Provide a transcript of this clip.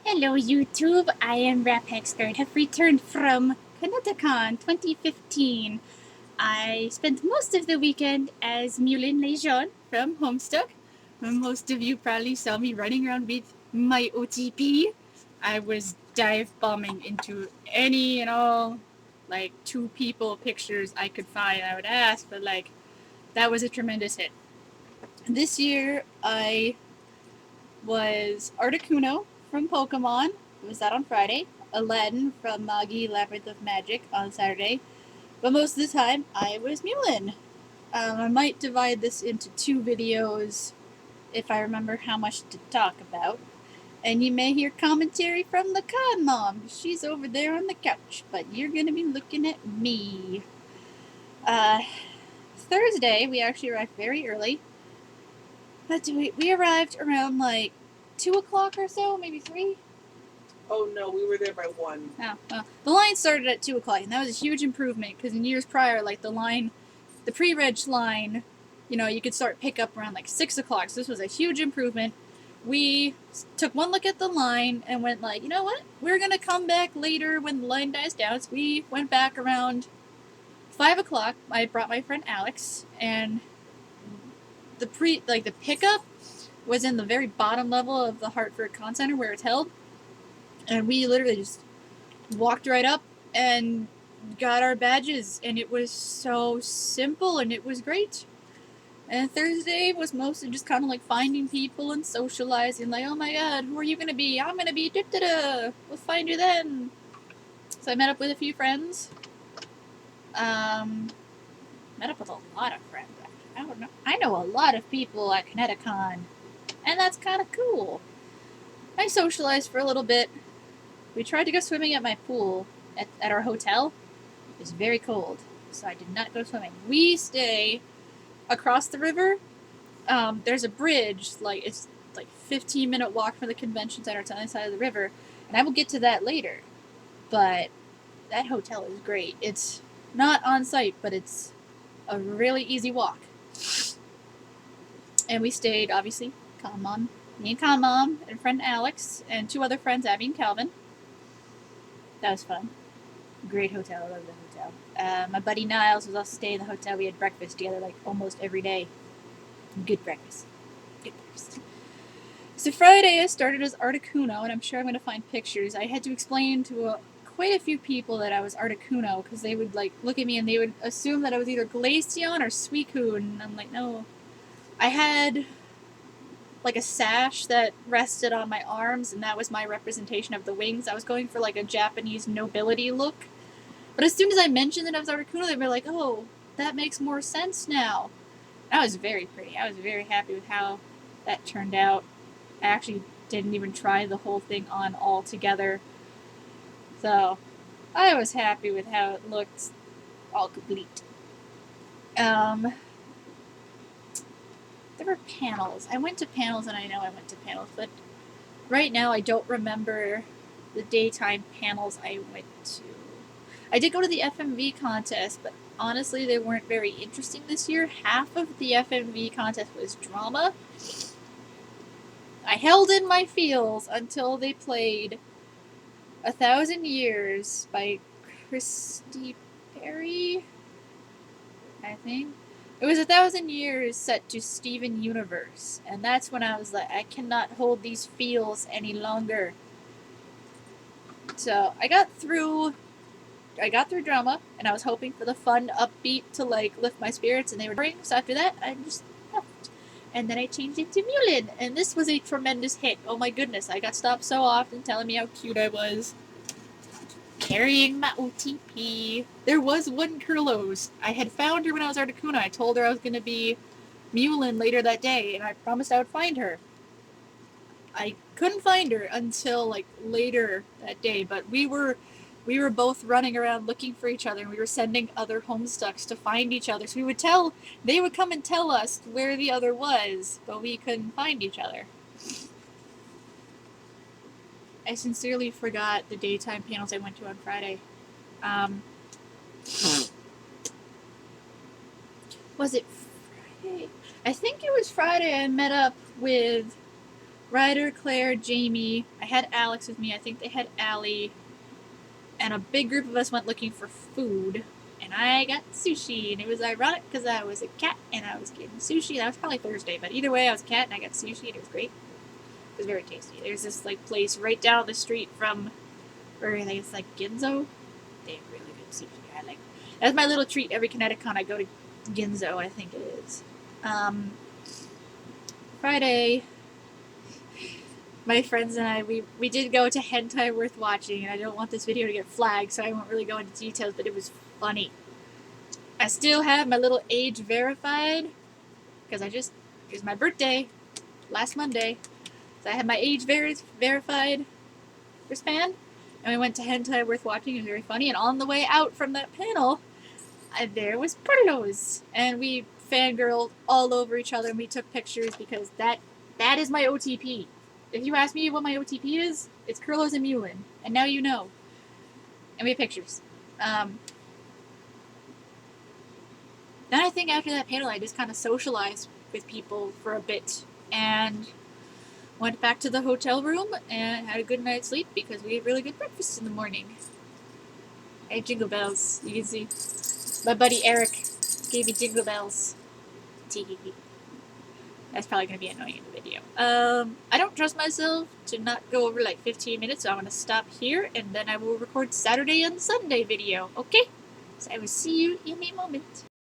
Hello YouTube, I am Rap Expert, have returned from ConnectiCon 2015. I spent most of the weekend as Mulin Lejeune from Homestuck. Most of you probably saw me running around with my OTP. I was dive bombing into any and all, like, two people pictures I could find. I would ask, but that was a tremendous hit. This year I was Articuno from Pokemon. Was that on Friday? Aladdin from Magi Labyrinth of Magic on Saturday. But most of the time, I was Mulin. I might divide this into two videos if I remember how much to talk about. And you may hear commentary from the Con Mom. She's over there on the couch, but you're going to be looking at me. Thursday, we actually arrived very early. We arrived around 2 o'clock or so, maybe 3. Oh no, we were there by 1. Oh, well, the line started at 2 o'clock, and that was a huge improvement, because in years prior, the pre-reg line, you could start pickup around 6 o'clock, so this was a huge improvement. We took one look at the line and went you know what, we're going to come back later when the line dies down, so we went back around 5 o'clock. I brought my friend Alex, and the pickup was in the very bottom level of the Hartford Con Center where it's held. And we literally just walked right up and got our badges, and it was so simple, and it was great. And Thursday was mostly just kind of finding people and socializing, oh my god, who are you going to be? I'm going to be da-da-da. We'll find you then. So I met up with a few friends. Met up with a lot of friends, actually. I don't know. I know a lot of people at ConnectiCon, and that's kind of cool. I socialized for a little bit. We tried to go swimming at my pool at our hotel. It was very cold, so I did not go swimming. We stay across the river. There's a bridge, it's 15-minute walk from the convention center to the other side of the river, and I will get to that later. But that hotel is great. It's not on site, but it's a really easy walk. And we stayed, obviously, me and Con Mom and friend Alex and 2 other friends, Abby and Calvin. That was fun. Great hotel. I love the hotel. My buddy Niles was also staying in the hotel. We had breakfast together almost every day. Good breakfast. Good breakfast. So Friday I started as Articuno, and I'm sure I'm going to find pictures. I had to explain to quite a few people that I was Articuno, because they would look at me and they would assume that I was either Glaceon or Suicune, and I'm like, no. I had a sash that rested on my arms, and that was my representation of the wings. I was going for a Japanese nobility look. But as soon as I mentioned that I was Articuno, they were like, oh, that makes more sense now. That was very pretty. I was very happy with how that turned out. I actually didn't even try the whole thing on all together. So I was happy with how it looked all complete. There were panels. I went to panels, and I know I went to panels, but right now I don't remember the daytime panels I went to. I did go to the FMV contest, but honestly they weren't very interesting this year. Half of the FMV contest was drama. I held in my feels until they played 1,000 Years by Christy Perry, I think. It was 1,000 years set to Steven Universe, and that's when I was like, I cannot hold these feels any longer. So I got through drama, and I was hoping for the fun upbeat to lift my spirits, and they were boring. So after that, I just left, and then I changed it to Mulin, and this was a tremendous hit. Oh my goodness, I got stopped so often telling me how cute I was. Carrying my OTP. There was one Kurlos. I had found her when I was Articuno. I told her I was going to be Mulin later that day, and I promised I would find her. I couldn't find her until later that day, but we were both running around looking for each other, and we were sending other Homestucks to find each other. So they would come and tell us where the other was, but we couldn't find each other. I sincerely forgot the daytime panels I went to on Friday. Was it Friday? I think it was Friday I met up with Ryder, Claire, Jamie. I had Alex with me. I think they had Allie. And a big group of us went looking for food. And I got sushi. And it was ironic because I was a cat and I was getting sushi. That was probably Thursday. But either way, I was a cat and I got sushi and it was great. It was very tasty. There's this like place right down the street from, or I think it's like Ginzo. They have really good sushi. I like. That's my little treat every ConnectiCon. I go to Ginzo. I think it is. Friday, my friends and I we did go to Hentai Worth Watching, and I don't want this video to get flagged, so I won't really go into details. But it was funny. I still have my little age verified because it was my birthday last Monday. So I had my age verified wristband, and we went to Hentai Worth Watching. It was very funny. And on the way out from that panel, there was Perlos, and we fangirled all over each other, and we took pictures because that is my OTP. If you ask me what my OTP is, it's Kurlos and Mulin, and now you know. And we have pictures. Then I think after that panel, I just kind of socialized with people for a bit, and went back to the hotel room and had a good night's sleep because we had really good breakfast in the morning. I had jingle bells. You can see my buddy Eric gave me jingle bells. That's probably going to be annoying in the video. I don't trust myself to not go over like 15 minutes, so I'm going to stop here and then I will record Saturday and Sunday video, okay? So I will see you in a moment.